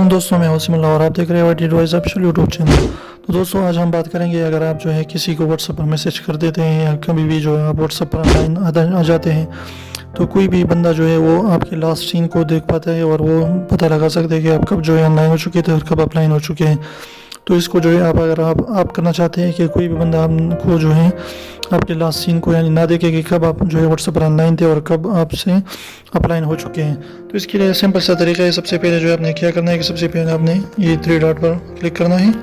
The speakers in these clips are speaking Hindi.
दोस्तों मैं वसीमुल्लाह और आप देख रहे हो IT Advice official YouTube channel. तो दोस्तों आज हम बात करेंगे, अगर आप जो है किसी को व्हाट्सएप पर मैसेज कर देते हैं या कभी भी जो है आप व्हाट्सएप पर ऑनलाइन आ जाते हैं, तो कोई भी बंदा जो है वो आपके लास्ट सीन को देख पाता है और वो पता लगा सकते हैं कि आप कब जो है ऑनलाइन हो चुके थे और कब ऑफलाइन हो चुके हैं। तो इसको जो है अगर आप करना चाहते हैं कि कोई भी बंदा आपको जो है आपके लास्ट सीन को यानी ना देखे कि कब आप जो है व्हाट्सएप पर ऑनलाइन थे और कब आपसे ऑफलाइन हो चुके हैं, तो इसके लिए सिंपल सा तरीका है। सबसे पहले जो है आपने क्या करना है कि सबसे पहले आपने ये 3 डॉट पर क्लिक करना है।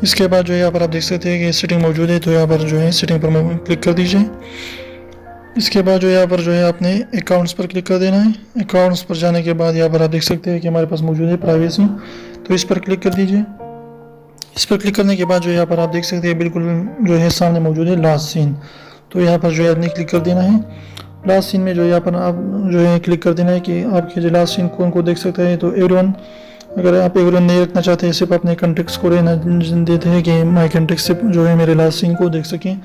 इसके बाद जो है यहाँ पर आप देख सकते हैं कि सेटिंग मौजूद है, तो यहाँ पर जो है सेटिंग पर क्लिक कर दीजिए। इसके बाद जो यहाँ पर जो है आपने अकाउंट्स पर क्लिक कर देना है। अकाउंट्स पर जाने के बाद यहाँ पर आप देख सकते हैं कि हमारे पास मौजूद है प्राइवेसी, तो इस पर क्लिक कर दीजिए। इस पर क्लिक करने के बाद जो यहाँ पर आप देख सकते हैं बिल्कुल जो है सामने मौजूद है लास्ट सीन, तो यहाँ पर जो है आपने क्लिक कर देना है। लास्ट सीन में जो यहाँ पर आप जो है क्लिक कर देना है कि आपके जो लास्ट सीन कौन को देख सकते हैं। तो एवरीवन, अगर आप एवरीवन नहीं रखना चाहते हैं, सिर्फ अपने कॉन्टेक्ट्स को रहना देते हैं कि माई कॉन्टेक्ट से जो है मेरे लास्ट सीन को देख सकें।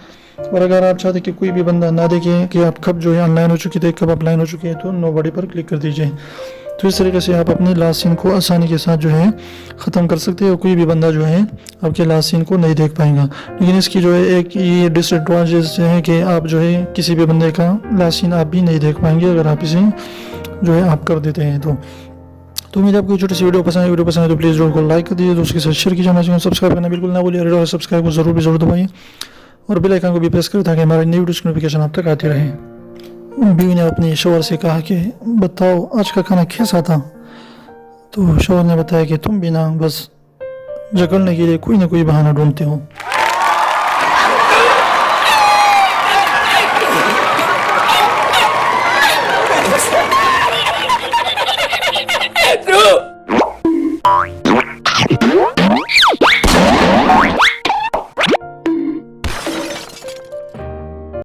और अगर आप चाहते हैं कि कोई भी बंदा ना देखे कि आप कब जो है ऑनलाइन हो चुके थे, कब ऑफलाइन हो चुके हैं, तो नोबडी पर क्लिक कर दीजिए। तो इस तरीके से आप अपने लास्ट सीन को आसानी के साथ जो है ख़त्म कर सकते हैं और कोई भी बंदा जो है आपके लास्ट सीन को नहीं देख पाएगा। लेकिन इसकी जो है एक ये डिसएडवांटेज है कि आप जो है किसी भी बंदे का लास्ट सीन आप भी नहीं देख पाएंगे अगर आप इसे जो है आप कर देते हैं। तो उम्मीद है आपको छोटी सी वीडियो पसंद है तो प्लीज़ वीडियो को लाइक कर दीजिए, दोस्तों के साथ शेयर कीजिए, हमारे सब्सक्राइब करना बिल्कुल ना भूलिए। और सब्सक्राइब को ज़रूर दबाइए और बेल आइकन को भी प्रेस करें ताकि हमारी नई वीडियो की नोटिफिकेशन आप तक आती रहे। बीवी ने अपने शोहर से कहा कि बताओ आज का खाना कैसा था, तो शोहर ने बताया कि तुम भी ना बस झगड़ने के लिए कोई ना कोई बहाना ढूंढते हो।